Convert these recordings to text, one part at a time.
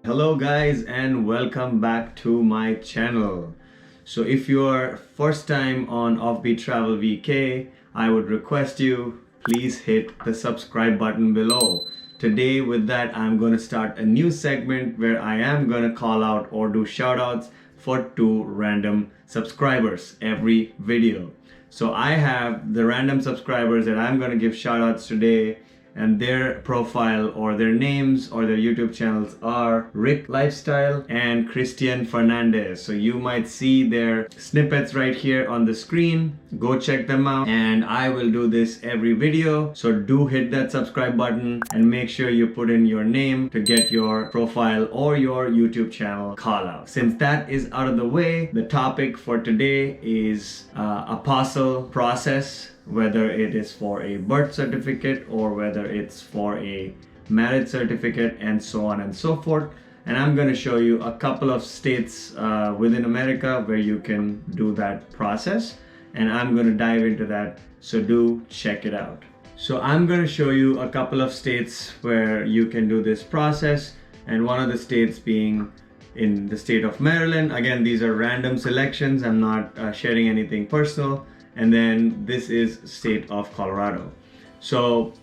Hello guys and welcome back to my channel. So if you're first time on Offbeat Travel VK, I would request you please hit the subscribe button below. Today with that I'm going to start a new segment where I am going to call out or do shout outs for 2 random subscribers every video. So I have the random subscribers that I'm going to give shout outs today, and their profile or their names or their YouTube channels are Rick Lifestyle and Christian Fernandez. So you might see their snippets right here on the screen. Go check them out, and I will do this every video. So do hit that subscribe button and make sure you put in your name to get your profile or your YouTube channel call out. Since that is out of the way, the topic for today is Apostille process, whether it is for a birth certificate or whether it's for a marriage certificate, and so on and so forth. And I'm going to show you a couple of states within America where you can do that process, and I'm going to dive into that, so do check it out. So I'm going to show you a couple of states where you can do this process, and one of the states being in the state of Maryland. Again, these are random selections, I'm not sharing anything personal. And then this is state of Colorado. So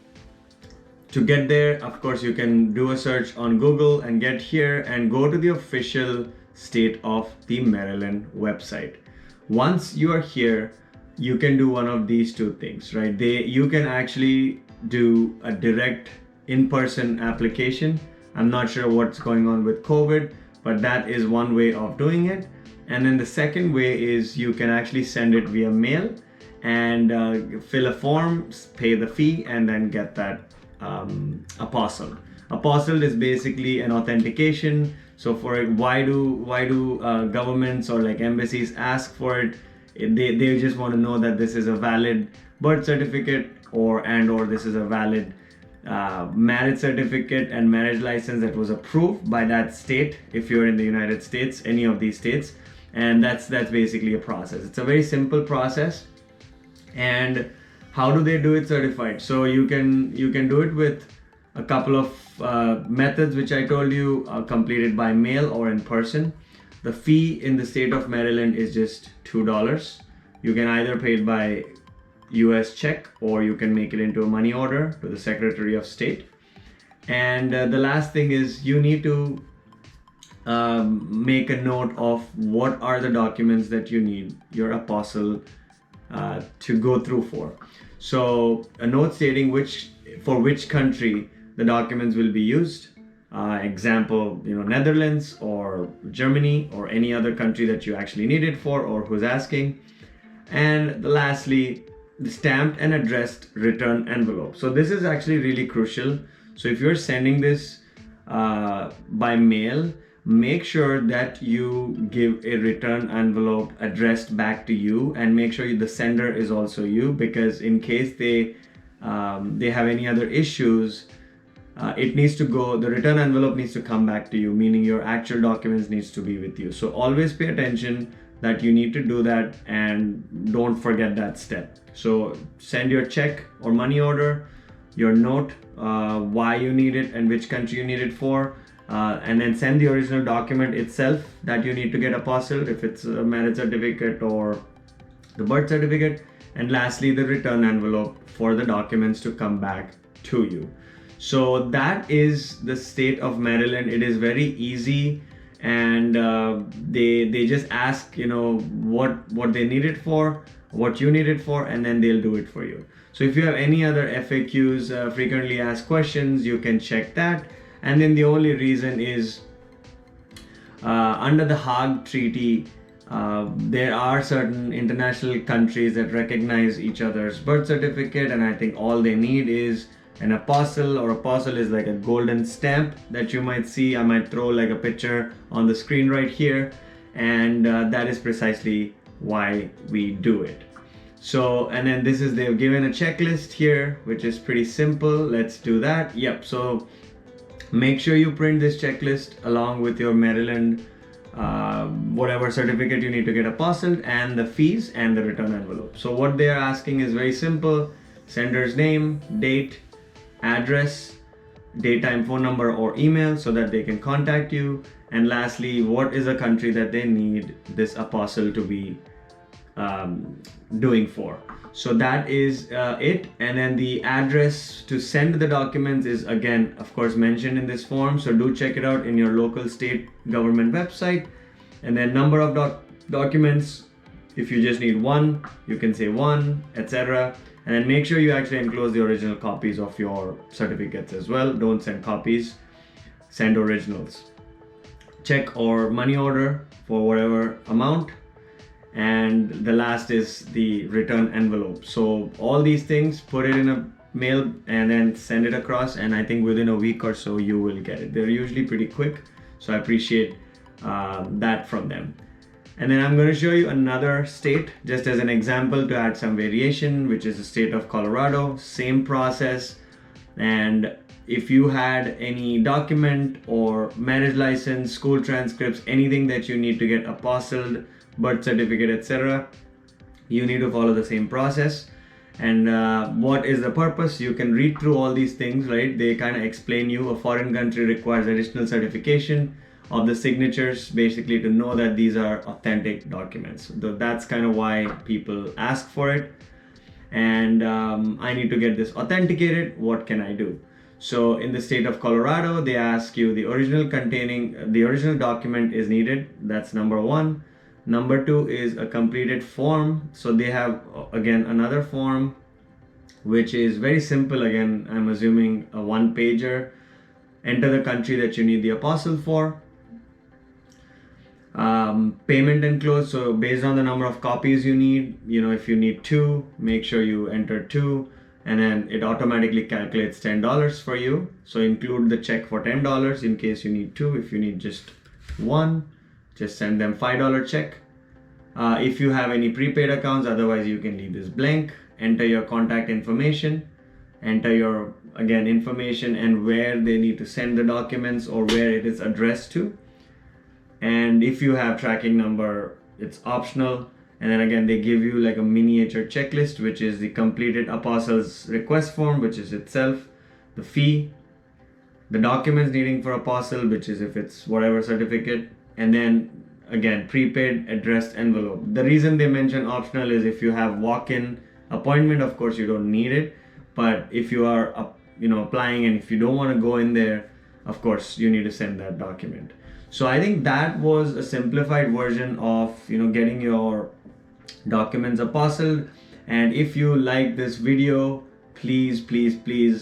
to get there, of course, you can do a search on Google and get here and go to the official state of the Maryland website. Once you are here, you can do one of these two things, right? You can actually do a direct in-person application. I'm not sure what's going on with COVID, but that is one way of doing it. And then the second way is you can actually send it via mail and fill a form, pay the fee, and then get that apostille. Apostille is basically an authentication. So for why do governments or like embassies ask for it? They just want to know that this is a valid birth certificate or this is a valid marriage certificate and marriage license that was approved by that state. If you're in the United States, any of these states. And that's basically a process. It's a very simple process. And how do they do it certified? So you can do it with a couple of methods which I told you, completed by mail or in person. The fee in the state of Maryland is just $2. You can either pay it by US check or you can make it into a money order to the Secretary of State. And the last thing is you need to make a note of what are the documents that you need your apostille to go through for. So a note stating for which country the documents will be used. Example, Netherlands or Germany or any other country that you actually need it for or who's asking. And lastly, the stamped and addressed return envelope. So this is actually really crucial. So if you're sending this by mail, make sure that you give a return envelope addressed back to you, and make sure the sender is also you, because in case they have any other issues, the return envelope needs to come back to you, meaning your actual documents needs to be with you. So always pay attention that you need to do that, and don't forget that step. So send your check or money order, your note, why you need it and which country you need it for, and then send the original document itself that you need to get apostilled, if it's a marriage certificate or the birth certificate, and lastly the return envelope for the documents to come back to you. So that is the state of Maryland. It is very easy, and they just ask what they need it for, what you need it for, and then they'll do it for you. So if you have any other FAQs, frequently asked questions, you can check that. And then the only reason is under the Hague Treaty, there are certain international countries that recognize each other's birth certificate, and I think all they need is an apostille, or apostille is like a golden stamp that you might see. I might throw like a picture on the screen right here, and that is precisely why we do it. So, and then they've given a checklist here, which is pretty simple. Let's do that. Yep. So make sure you print this checklist along with your Maryland whatever certificate you need to get apostilled, and the fees and the return envelope. So what they are asking is very simple: sender's name, date, address, daytime phone number or email so that they can contact you. And lastly, what is a country that they need this apostille to be doing for. So that is it. And then the address to send the documents is again, of course, mentioned in this form. So do check it out in your local state government website. And then number of documents, if you just need one, you can say one, etc. And then make sure you actually enclose the original copies of your certificates as well. Don't send copies, send originals. Check or money order for whatever amount. And the last is the return envelope. So all these things, put it in a mail and then send it across, and I think within a week or so you will get it. They're usually pretty quick, so I appreciate that from them. And then I'm going to show you another state just as an example to add some variation, which is the state of Colorado. Same process. And if you had any document or marriage license, school transcripts, anything that you need to get apostilled, birth certificate, etc., you need to follow the same process. And what is the purpose? You can read through all these things, right? They kind of explain you a foreign country requires additional certification of the signatures, basically to know that these are authentic documents. So that's kind of why people ask for it. And I need to get this authenticated. What can I do? So in the state of Colorado, they ask you the original document is needed. That's number one. Number two is a completed form. So they have again another form which is very simple. Again, I'm assuming a one pager. Enter the country that you need the apostille for. Payment enclosed. So based on the number of copies you need, if you need 2, make sure you enter 2, and then it automatically calculates $10 for you. So include the check for $10 in case you need 2. If you need just 1, just send them $5 check. If you have any prepaid accounts, otherwise you can leave this blank. Enter your contact information, enter your information and where they need to send the documents or where it is addressed to. And if you have tracking number, it's optional. And then again, they give you like a miniature checklist, which is the completed apostille's request form, which is itself, the fee, the documents needing for apostille, which is if it's whatever certificate, and then again, prepaid addressed envelope. The reason they mention optional is if you have walk-in appointment, of course you don't need it. But if you are applying and if you don't want to go in there, of course you need to send that document. So I think that was a simplified version of getting your documents apostilled. And if you like this video, please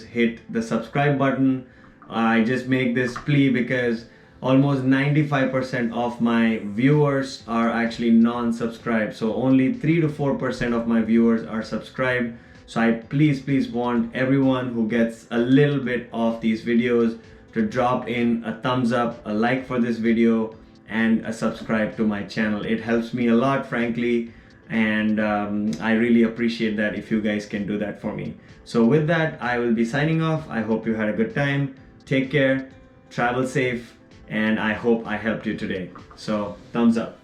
hit the subscribe button. I just make this plea because almost 95% of my viewers are actually non-subscribed. So only 3 to 4% of my viewers are subscribed. So I please want everyone who gets a little bit of these videos to drop in a thumbs up, a like for this video, and a subscribe to my channel. It helps me a lot, frankly, and I really appreciate that if you guys can do that for me. So with that, I will be signing off. I hope you had a good time. Take care, travel safe, and I hope I helped you today. So thumbs up.